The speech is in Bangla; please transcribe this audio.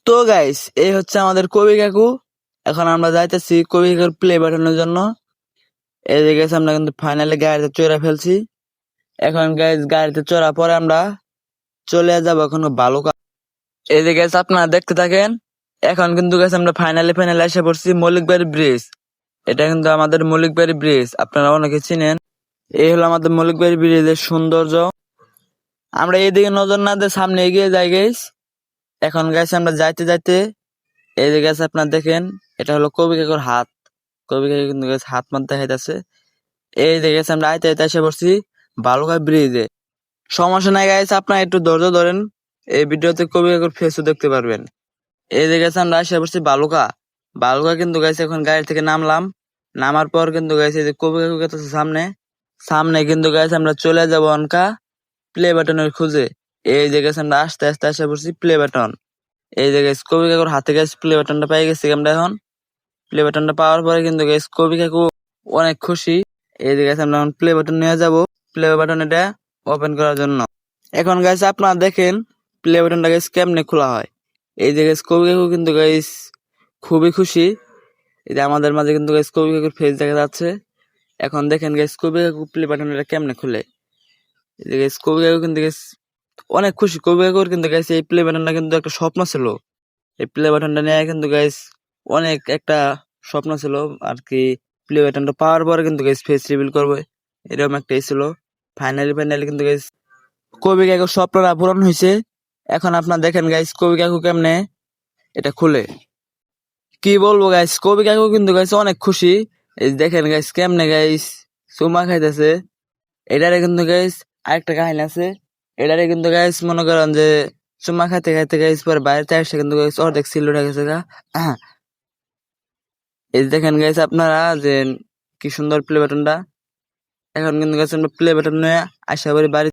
তো গাইস, এই হচ্ছে আমাদের কবি কাকু। এখন আমরা যাইতেছি কবি কাকুর প্লে বাটনের জন্য। এই যে গেছে, আমরা কিন্তু ফাইনালি গাড়িতে চড়ে ফেলছি। এখন গাইস গাড়িতে চড়ার পরে আমরা চলে যাব এখন বালুকা। এই যে গেছে, আপনারা দেখতে থাকেন। এখন কিন্তু গেছে আমরা ফাইনালি এসে পড়ছি মৌলিকবাড়ি ব্রিজ। এটা কিন্তু আমাদের মৌলিকবাড়ি ব্রিজ, আপনারা অনেকে চিনেন। এই হলো আমাদের মৌলিকবাড়ি ব্রিজের সৌন্দর্য। আমরা এইদিকে নজর না দিয়ে সামনে এগিয়ে যাই গাইস। এখন গাইস আমরা যাইতে যাইতে এই যে গেছে, আপনার দেখেন, এটা হলো কবি কাকুর হাত। কবি কাকু কিন্তু গেছে হাত মারতে দেখাইতেছে। এই যে গেছে আমরা আইতে আইতে এসে পড়ছি বালুঘাট ব্রিজে। সমস্যা নাই গাইছে, আপনার একটু ধৈর্য ধরেন। এই ভিডিওতে কবি কাকুর ফেসও দেখতে পারবেন। এই যে গেছে আমরা এসে পড়ছি বালুকা। বালুকা কিন্তু গেছে, এখন গাড়ি থেকে নামলাম। নামার পর কিন্তু গেছে যে কবি কাকু গেছে সামনে। সামনে কিন্তু গেছে আমরা চলে যাবো অনকা প্লে বাটনের খুঁজে। এই যে গেছে আমরা আস্তে আস্তে এসে পড়ছি প্লে বাটন। এই যে গেছে কবি কাকুর হাতে গেছে প্লে বাটনটা পেয়ে গেছি আমরা। এখন প্লে বাটনটা পাওয়ার পরে কিন্তু গেছে কবি কাকু অনেক খুশি। এই যে গেছে আমরা এখন প্লে বাটন নিয়ে যাব প্লে বাটন এটা ওপেন করার জন্য। এখন গাইস আপনারা দেখেন প্লে বাটনটা গাইস কেমনে খোলা হয়। এই যে গাইস কবি কাকু কিন্তু গাইস খুবই খুশি। এই যে আমাদের মাঝে কিন্তু গাইস কবি কাকুর ফেস দেখা যাচ্ছে। এখন দেখেন গাইস কবি কাকু প্লে বাটন এটা কেমনে খুলে। এই যে গাইস কবি কাকু কিন্তু গাইস অনেক খুশি। কবি কাকুর কিন্তু গাইস এই প্লে বাটনটা কিন্তু একটা স্বপ্ন ছিল। এই প্লে বাটনটা নিয়ে কিন্তু গাইস অনেক একটা স্বপ্ন ছিল আর কি। প্লে বাটনটা পাওয়ার পরে কিন্তু গাইস ফেস রিভিল করবে, এরকম একটা ছিল। ফাইনালি কিন্তু গাইস কবি কাকুর স্বপ্নটা পূরণ হয়েছে। এখন আপনার দেখেন গাইস কবি কাকু কেমনে এটা খুলে। কি বলবো গাইস, কবি কাকু কিন্তু গাইস অনেক খুশি। এই দেখেন গাইস কেমনে গাইস চুমা খাইতেছে। এটারে কিন্তু গাইস আরেকটা কাহিনী আছে। এটারে কিন্তু গাইস মনে করেন যে চুমা খাইতে খাইতে গাইস পরে বাইরে আসছে কিন্তু গাইস অর্ধেক সিল উঠে গেছে গা। এই যে দেখেন গাইস আপনারা যে কি সুন্দর প্লে বাটনটা। এখন কিন্তু গাইস আমরা প্লে বাটন নিয়ে আসা করি বাড়ি।